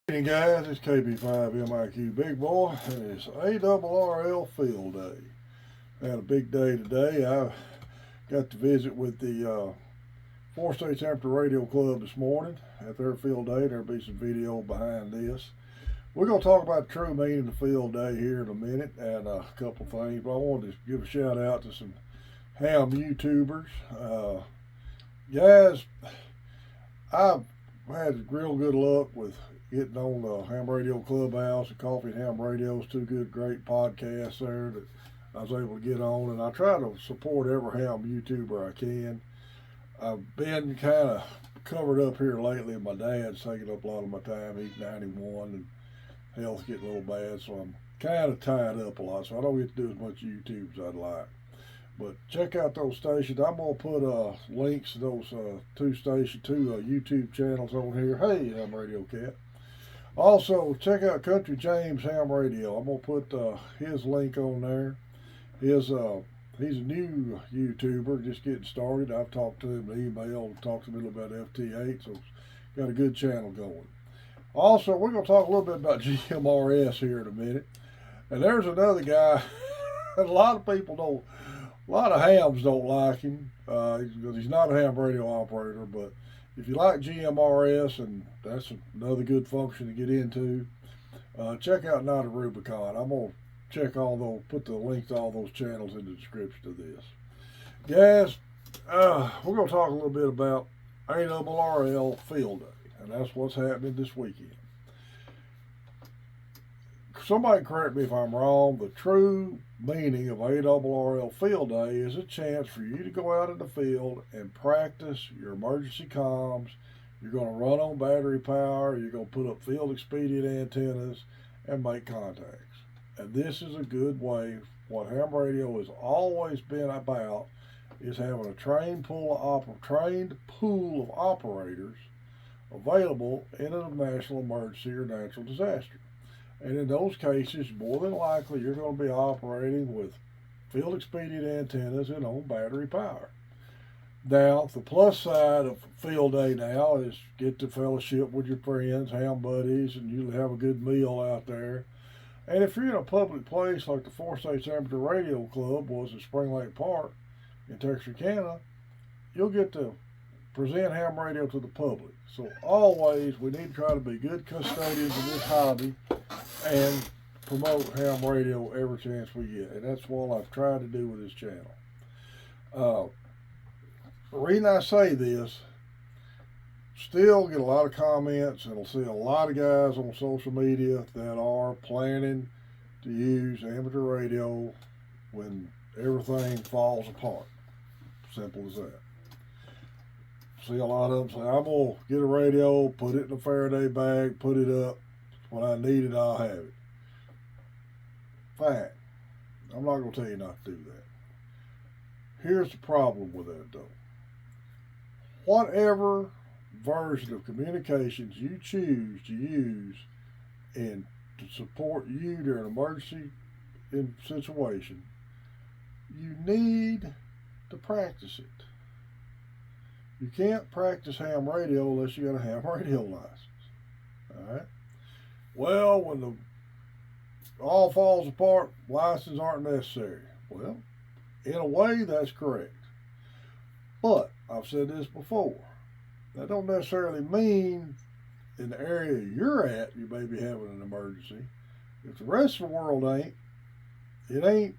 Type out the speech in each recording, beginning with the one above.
Hey guys, it's KB5MIQ Big Boy, and it's ARRL Field Day. I had a big day today. I got to visit with the Four States Amateur Radio Club this morning at their field day. There'll be some video behind this. We're going to talk about the true meaning of field day here in a minute and a couple of things, but I wanted to give a shout out to some ham YouTubers. Guys, I've had real good luck with getting on the Ham Radio Clubhouse and Coffee and Ham Radio's two good, great podcasts there that I was able to get on. And I try to support every ham YouTuber I can. I've been kind of covered up here lately. My dad's taking up a lot of my time. He's 91 and health's getting a little bad, so I'm kind of tied up a lot. So I don't get to do as much YouTube as I'd like. But check out those stations. I'm going to put links to those two YouTube channels on here. Hey, Ham Radio Cat. Also, check out Country James Ham Radio. I'm going to put his link on there. He's a new YouTuber, just getting started. I've talked to him in email, talked to him a little about FT8, so got a good channel going. Also, we're going to talk a little bit about GMRS here in a minute. And there's another guy, a lot of people don't, a lot of hams don't like him because he's not a ham radio operator, but if you like GMRS, and that's another good function to get into, check out Not a Rubicon. I'm going to check all those, put the link to all those channels in the description of this. Guys, we're going to talk a little bit about ARRL Field Day, and that's what's happening this weekend. Somebody correct me if I'm wrong. The true meaning of ARRL Field Day is a chance for you to go out in the field and practice your emergency comms. You're going to run on battery power. You're going to put up field expedient antennas and make contacts. And this is a good way. What ham radio has always been about is having a trained pool of operators available in a national emergency or natural disaster. And in those cases, more than likely, you're going to be operating with field expedient antennas and on battery power. Now, the plus side of field day now is get to fellowship with your friends, ham buddies, and you have a good meal out there. And if you're in a public place like the Four States Amateur Radio Club was at Spring Lake Park in Texarkana, you'll get to present ham radio to the public. So always, we need to try to be good custodians of this hobby and promote ham radio every chance we get. And that's what I've tried to do with this channel. The reason I say this, still get a lot of comments, and I'll see a lot of guys on social media that are planning to use amateur radio when everything falls apart. Simple as that. See a lot of them say, I'm going to get a radio, put it in a Faraday bag, put it up. When I need it, I'll have it. Fine. I'm not going to tell you not to do that. Here's the problem with that, though. Whatever version of communications you choose to use and to support you during an emergency situation, you need to practice it. You can't practice ham radio unless you got a ham radio license. All right? Well, when the all falls apart, licenses aren't necessary. Well, in a way, that's correct. But I've said this before. That don't necessarily mean in the area you're at, you may be having an emergency. If the rest of the world ain't, it ain't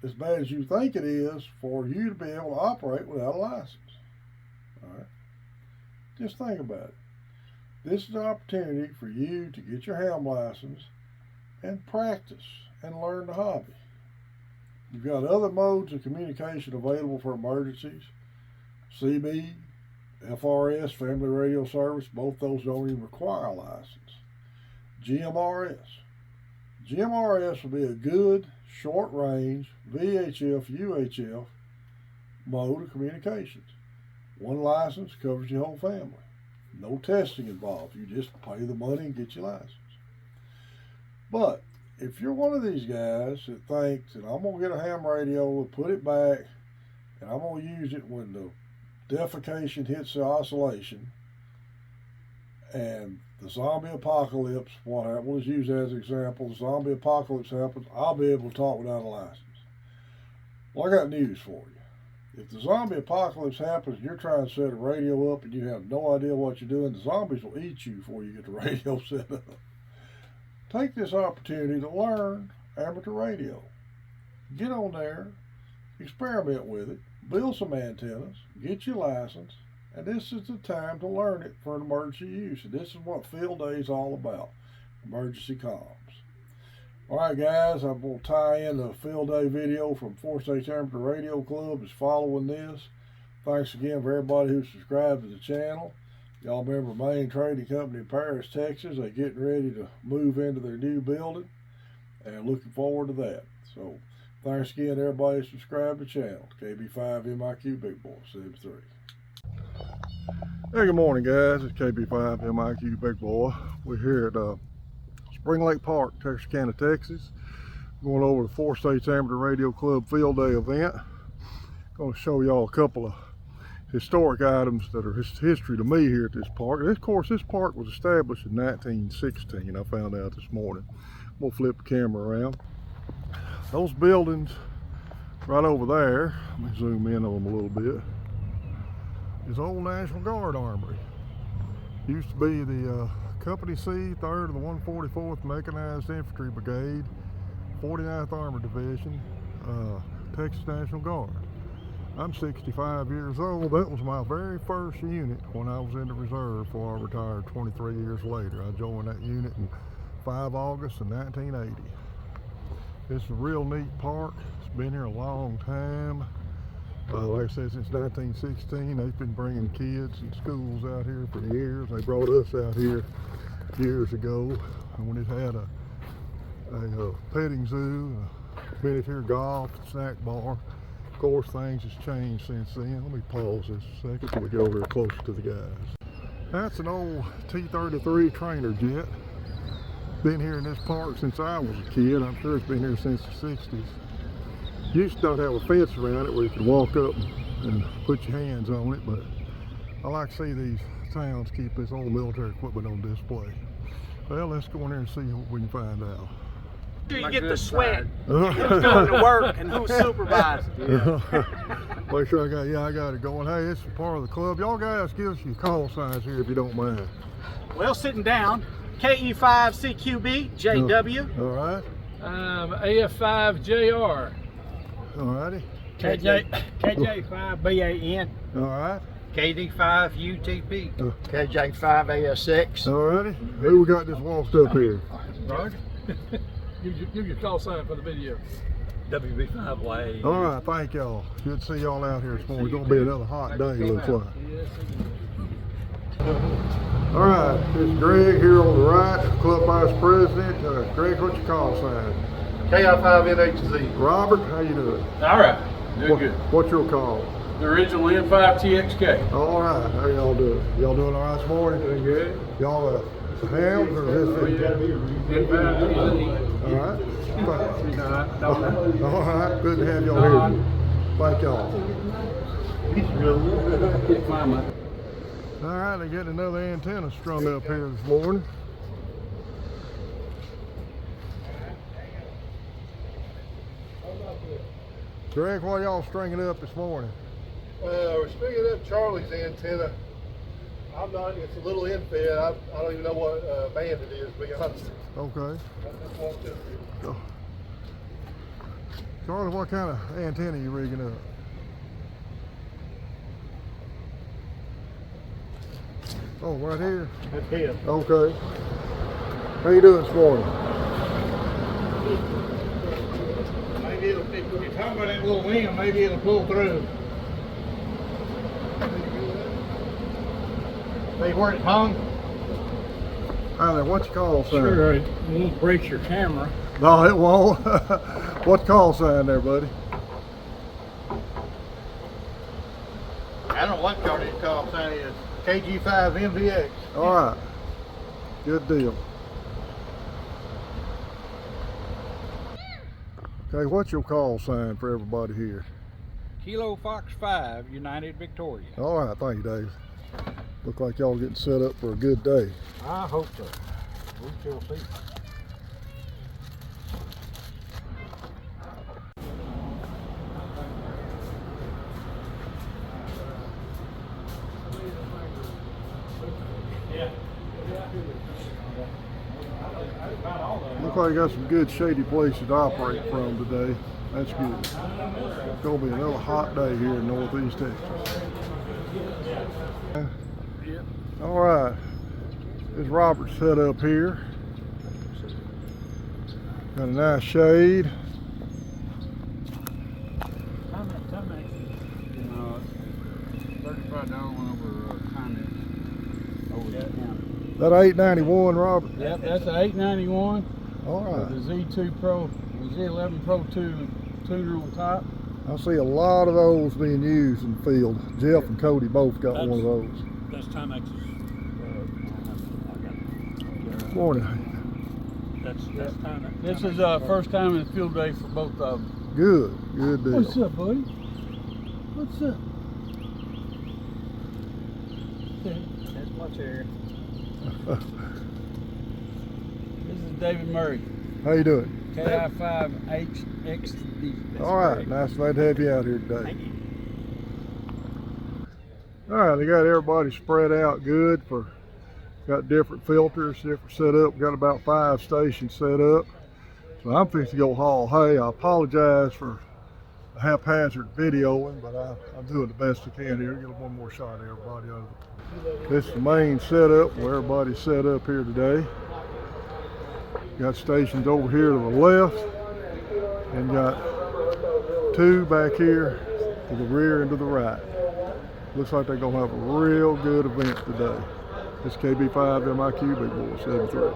as bad as you think it is for you to be able to operate without a license. All right? Just think about it. This is an opportunity for you to get your ham license and practice and learn the hobby. You've got other modes of communication available for emergencies. CB, FRS, Family Radio Service, both those don't even require a license. GMRS. GMRS will be a good, short-range VHF, UHF mode of communications. One license covers your whole family. No testing involved. You just pay the money and get your license. But if you're one of these guys that thinks that I'm going to get a ham radio and put it back and I'm going to use it when the defecation hits the oscillation and the zombie apocalypse, whatever, we'll just use that as an example, the zombie apocalypse happens, I'll be able to talk without a license. Well, I got news for you. If the zombie apocalypse happens and you're trying to set a radio up and you have no idea what you're doing, the zombies will eat you before you get the radio set up. Take this opportunity to learn amateur radio. Get on there, experiment with it, build some antennas, get your license, and this is the time to learn it for an emergency use. And this is what Field Day is all about, emergency comms. All right, guys, I'm going to tie in the Field Day video from 4 States Amateur Radio Club is following this. Thanks again for everybody who subscribed to the channel. Y'all remember Main Trading Company in Paris, Texas. They're getting ready to move into their new building and looking forward to that. So thanks again to everybody who subscribed to the channel. KB5 MIQ Big Boy 73. Hey, good morning, guys. It's KB5 MIQ Big Boy. We're here at Spring Lake Park, Texarkana, Texas. Going over the 4 States Amateur Radio Club Field Day event. Going to show y'all a couple of historic items that are history to me here at this park. Of course, this park was established in 1916. I found out this morning. I'm going to flip the camera around. Those buildings right over there, let me zoom in on them a little bit, is Old National Guard Armory. Used to be the Company C, 3rd of the 144th Mechanized Infantry Brigade, 49th Armored Division, Texas National Guard. I'm 65 years old. That was my very first unit when I was in the reserve before I retired 23 years later. I joined that unit in 5 August of 1980. It's a real neat park. It's been here a long time. Like I said, since 1916, they've been bringing kids and schools out here for years. They brought us out here years ago when it had a petting zoo, a miniature golf, snack bar. Of course, things has changed since then. Let me pause this a second so we get over here closer to the guys. That's an old T-33 trainer jet. Been here in this park since I was a kid. I'm sure it's been here since the 60s. Used to not have a fence around it where you could walk up and put your hands on it, but I like to see these towns keep this old military equipment on display. Well, let's go in there and see what we can find out. You get the sweat. Who's going to work and who's supervising? Make sure I got it going. Hey, it's part of the club. Y'all guys give us your call signs here if you don't mind. Well, sitting down, KE5CQB, JW. All right. AF5JR. All righty. KJ5BAN. All right. KD5UTP. KJ5ASX. All righty. Who we got this waltzed up here? Right? give your call sign for the video. WB5Y. All right, thank y'all. Good to see y'all out here this morning. It's going to be another hot day, looks like. All right, it's Greg here on the right, Club Vice President. Greg, what's your call sign? KI5NHZ. Robert, how you doing? All right. Doing good. What's your call? The original N5TXK. All right, how y'all doing? Y'all doing all right this morning? Doing good. Y'all hams or is this? N5TXK. All right. No. All right, good to have y'all here. Thank y'all. All right, they get another antenna strung up here this morning. Greg, what y'all stringing up this morning? We're stringing up Charlie's antenna. It's a little infed. I don't even know what band it is, to be honest. Okay. I just walked up here. Oh. Charlie, what kind of antenna are you rigging up? Oh, right here? That's him. Okay. How you doing this morning? Maybe it'll, if you're talking about that little end, maybe it'll pull through. See where it hung? Hi there, what's your call sign? Sure, it won't break your camera. No, it won't. What's call sign there, buddy? I don't know what Charlie's call sign is. KG5 MVX. All right, good deal. Okay, what's your call sign for everybody here? Kilo Fox 5, United Victoria. All right, thank you, Dave. Look like y'all getting set up for a good day. I hope so. We shall see. Look like you got some good shady places to operate from today. That's good. It's gonna be another hot day here in Northeast Texas. All right, this Robert's set up here. Got a nice shade. That 891, Robert. Yep, that's an 891. All With right. the Z2 Pro, the Z11 Pro 2 tuner on top. I see a lot of those being used in the field. Jeff and Cody both got one of those. That's Timex's. Morning. That's Timex. This is first time in the field day for both of them. Good, good deal. What's up, buddy? What's up? That's my chair. This is David Murray, How you doing? KI5HXD. All right, nice to have you out here today. All right, they got everybody spread out good for, got different filters, different setup. Got about 5 stations set up. So I'm fixing to go haul hay. I apologize for the haphazard videoing, but I'm doing the best I can here. Get one more shot of everybody over. This is the main setup where everybody's set up here today. Got stations over here to the left and got 2 back here to the rear and to the right. Looks like they're gonna have a real good event today. This KB5 MIQ Big Boy 73.